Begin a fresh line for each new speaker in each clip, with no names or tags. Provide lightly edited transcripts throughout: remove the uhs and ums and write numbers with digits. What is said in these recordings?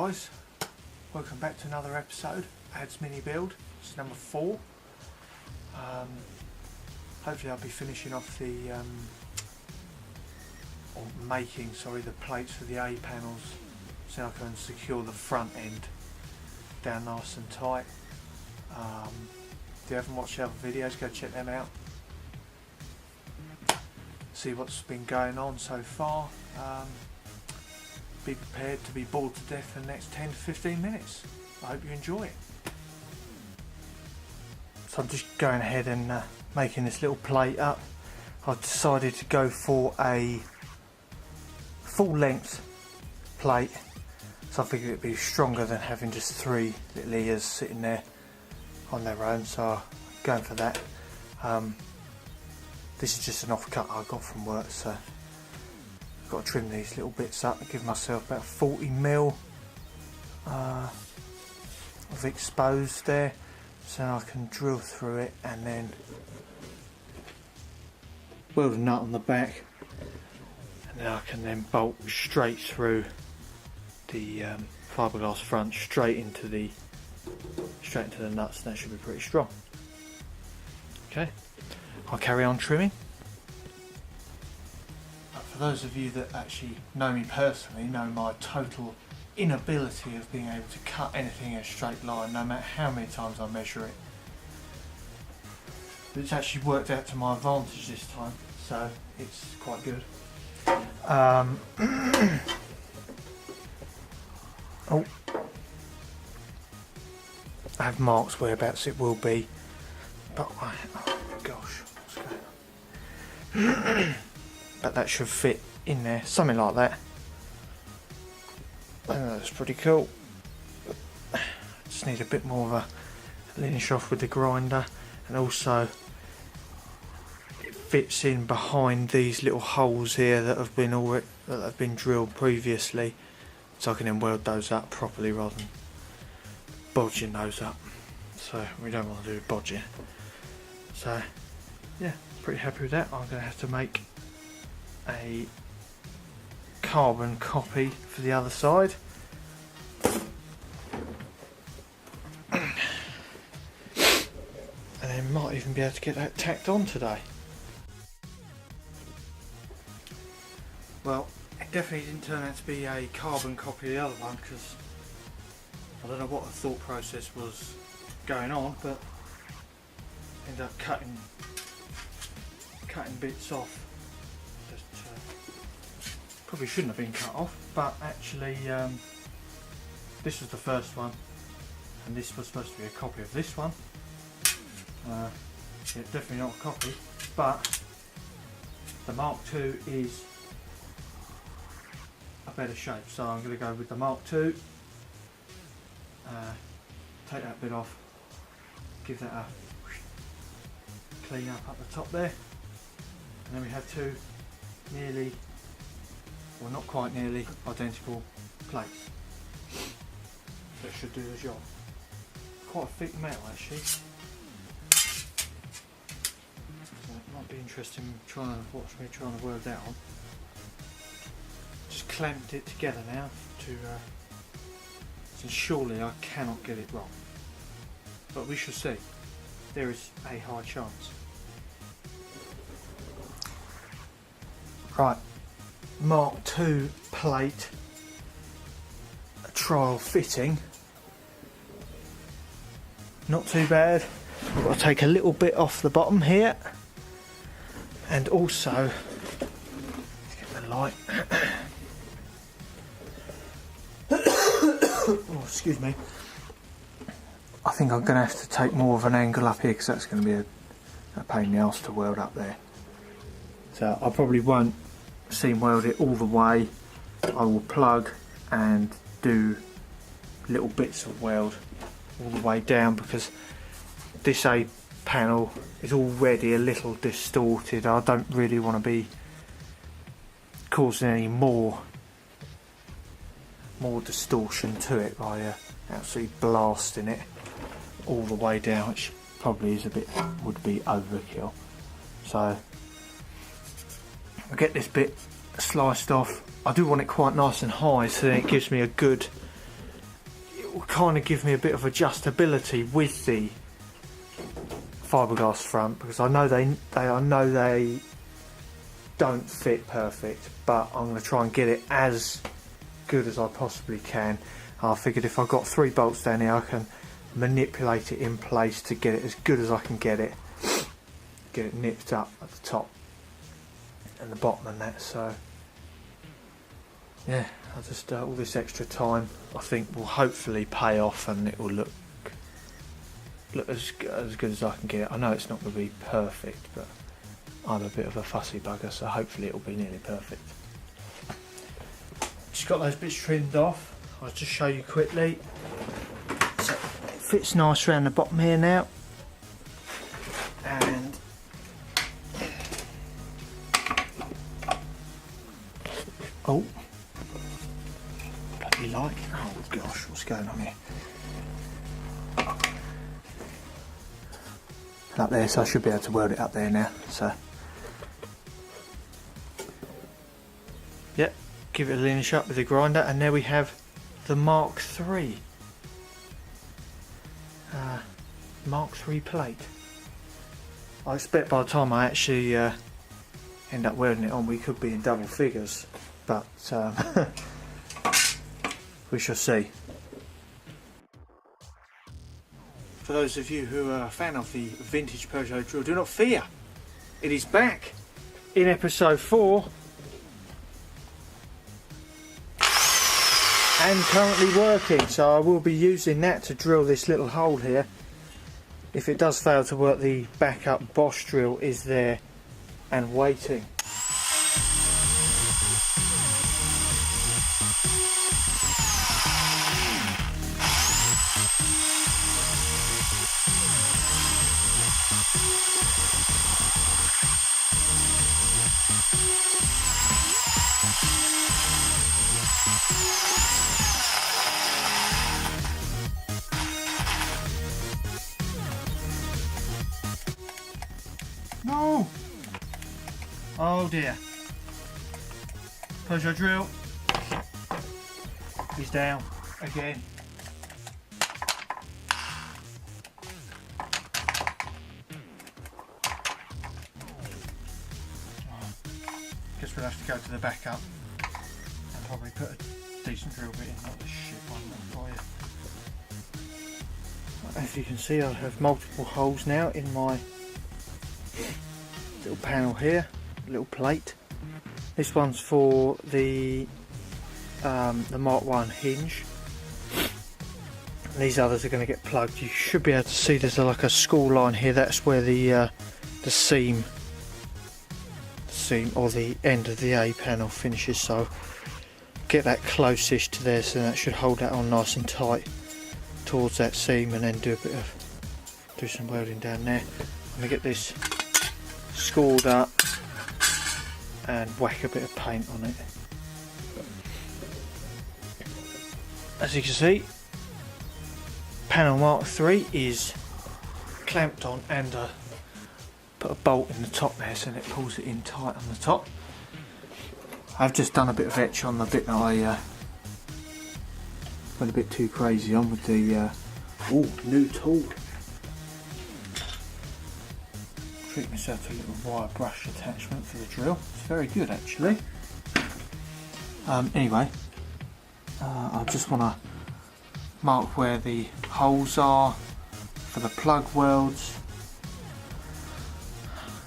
guys, welcome back to another episode, Ads Mini Build. It's number 4. Hopefully I'll be finishing off the, making the plates for the A panels so I can secure the front end down nice and tight. If you haven't watched the other videos, go check them out. See what's been going on so far. Be prepared to be bored to death for the next 10 to 15 minutes. I hope you enjoy it. So I'm just going ahead and making this little plate up. I've decided to go for a full length plate, so I figured it'd be stronger than having just 3 little ears sitting there on their own, so I'm going for that. This is just an offcut I got from work, so I've got to trim these little bits up and give myself about 40mm of exposed there, so I can drill through it and then weld a nut on the back, and then I can then bolt straight through the fiberglass front straight into the nuts. That should be pretty strong. Okay, I'll carry on trimming. For those of you that actually know me personally, know my total inability of being able to cut anything in a straight line, no matter how many times I measure it. But it's actually worked out to my advantage this time, so it's quite good. Oh, I have marks whereabouts it will be, but oh gosh, what's going on? But that should fit in there, something like that. I think that's pretty cool. Just need a bit more of a finish off with the grinder, and also it fits in behind these little holes here that have been drilled previously, so I can then weld those up properly rather than bodging those up. So we don't want to do bodging. So yeah, pretty happy with that. I'm going to have to make a carbon copy for the other side. And then might even be able to get that tacked on today. Well, it definitely didn't turn out to be a carbon copy of the other one, because I don't know what the thought process was going on, but ended up cutting bits off. Probably shouldn't have been cut off, but actually this was the first one, and this was supposed to be a copy of this one. Yeah, definitely not a copy, but the Mark II is a better shape, so I'm going to go with the Mark II. Take that bit off, give that a clean up the top there, and then we have 2 nearly, well not quite nearly, identical plates. That should do the job. Quite a thick metal actually. So it might be interesting trying to watch me trying to weld that on. Just clamped it together now so surely I cannot get it wrong. But we shall see. There is a high chance. Right. Mark II plate, a trial fitting. Not too bad. I've got to take a little bit off the bottom here, and also let's get the light. Oh, excuse me. I think I'm going to have to take more of an angle up here, because that's going to be a pain in the arse to weld up there. So I probably won't seam weld it all the way. I will plug and do little bits of weld all the way down, because this A panel is already a little distorted. I don't really want to be causing any more distortion to it by absolutely blasting it all the way down, which probably is would be overkill. So I get this bit sliced off. I do want it quite nice and high, so then it gives me a good will kind of give me a bit of adjustability with the fiberglass front, because I know they don't fit perfect, but I'm going to try and get it as good as I possibly can. I figured if I've got 3 bolts down here, I can manipulate it in place to get it as good as I can get it nipped up at the top and the bottom and that. So yeah, I just all this extra time I think will hopefully pay off, and it will look as good as I can get it. I know it's not going to be perfect, but I'm a bit of a fussy bugger, so hopefully it'll be nearly perfect. Just got those bits trimmed off. I'll just show you quickly. So it fits nice around the bottom here now, and oh, bloody light! Oh gosh, what's going on here? Up there, so I should be able to weld it up there now. So yep, give it a linear shot with the grinder, and there we have the Mark III plate. I expect by the time I actually end up welding it on, we could be in double figures, but we shall see. For those of you who are a fan of the vintage Peugeot drill, do not fear, it is back in episode 4 and currently working, so I will be using that to drill this little hole here. If it does fail to work, the backup Bosch drill is there and waiting. No! Oh dear. Peugeot drill is down again. Guess we'll have to go to the backup and probably put a decent drill bit in, not the shit one for you. As you can see, I have multiple holes now in my little panel here, little plate. This one's for the Mark 1 hinge. These others are going to get plugged. You should be able to see there's like a school line here. That's where the seam or the end of the A panel finishes. So get that close-ish to there, so that should hold that on nice and tight towards that seam, and then do some welding down there. I'm going to get this scored up and whack a bit of paint on it. As you can see, panel Mark III is clamped on, and put a bolt in the top there so that it pulls it in tight on the top. I've just done a bit of etch on the bit that I went a bit too crazy on with the new tool. Treat myself to a little wire brush attachment for the drill. It's very good actually. Anyway, I just want to mark where the holes are for the plug welds.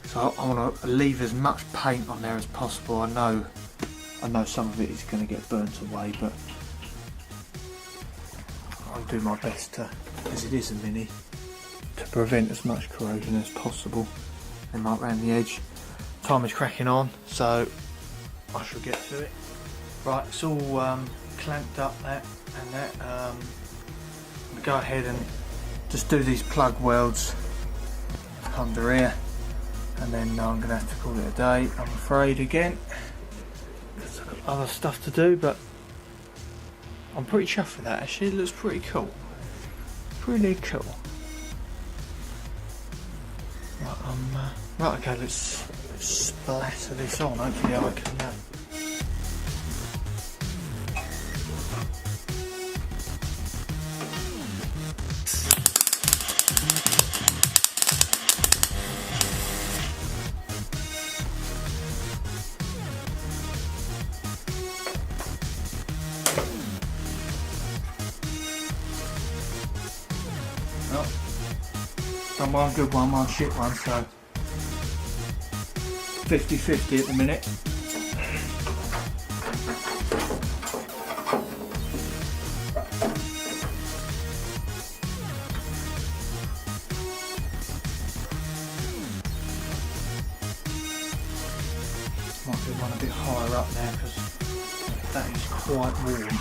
So I want to leave as much paint on there as possible. I know some of it is going to get burnt away, but I'll do my best to, as it is a Mini, to prevent as much corrosion as possible. And mark around the edge. Time is cracking on, so I shall get to it. Right, it's all clamped up, that and that. I'm going to go ahead and just do these plug welds under here, and then I'm going to have to call it a day, I'm afraid, again, because I've got other stuff to do. But I'm pretty chuffed with that actually. It looks pretty cool. Pretty cool. Right, okay, let's splatter this on. Hopefully I can Done one good one, one shit one, so 50-50 at the minute. Might be one a bit higher up there because that is quite warm.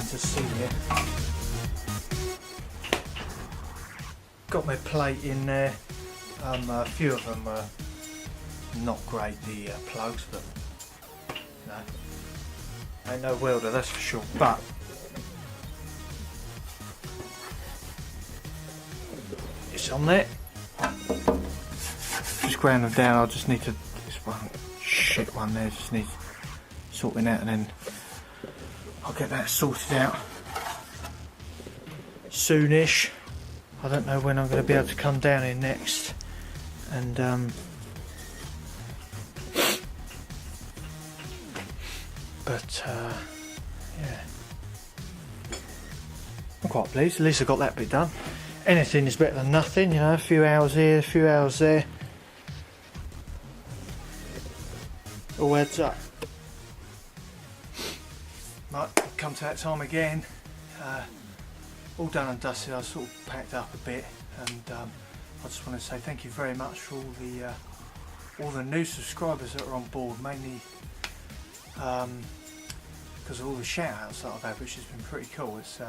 To see it. Got my plate in there. A few of them are not great, the plugs, but no, ain't no welder, that's for sure. But it's on there. Just ground them down. I just need to. This one shit one there. Just needs sorting out, and then I'll get that sorted out soonish. I don't know when I'm going to be able to come down here next, and yeah, I'm quite pleased. At least I got that bit done. Anything is better than nothing, you know. A few hours here, a few hours there. All adds up. Right, come to that time again. All done and dusted. I sort of packed up a bit, and I just want to say thank you very much for all the new subscribers that are on board, mainly because of all the shout outs that I've had, which has been pretty cool. It's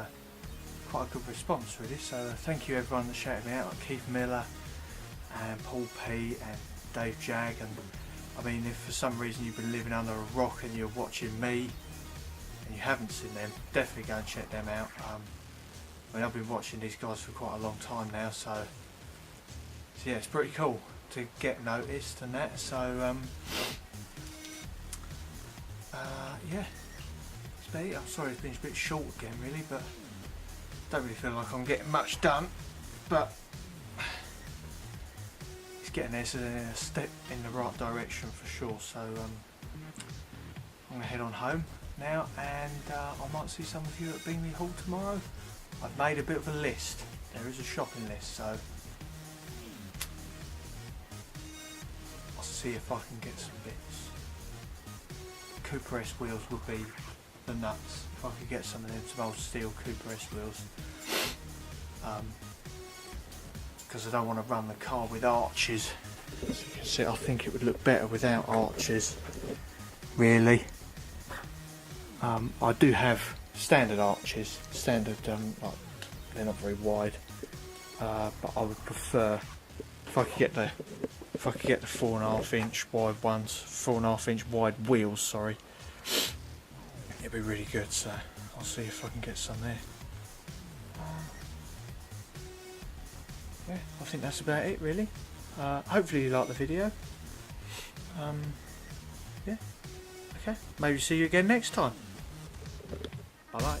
quite a good response really, so thank you everyone that shouted me out, like Keith Miller and Paul P and Dave Jag. And I mean, if for some reason you've been living under a rock and you're watching me and you haven't seen them, definitely go and check them out. I mean, I've been watching these guys for quite a long time now, so yeah, it's pretty cool to get noticed and that. So yeah, it's about it. I'm sorry it's been a bit short again really, but don't really feel like I'm getting much done, but it's getting there, so a step in the right direction for sure. So I'm going to head on home now, and I might see some of you at Beanley Hall tomorrow. I've made a bit of a list. There is a shopping list, so I'll see if I can get some bits. Cooper S wheels would be the nuts if I could get some of them, some old steel Cooper S wheels, because I don't want to run the car with arches. As you can see, I think it would look better without arches really. I do have standard arches, standard, like, they're not very wide, but I would prefer if I could get the 4.5 inch wide ones, 4.5 inch wide wheels, sorry. It'd be really good, so I'll see if I can get some there. Yeah, I think that's about it really. Hopefully you liked the video. Yeah, okay, maybe see you again next time. Bye bye.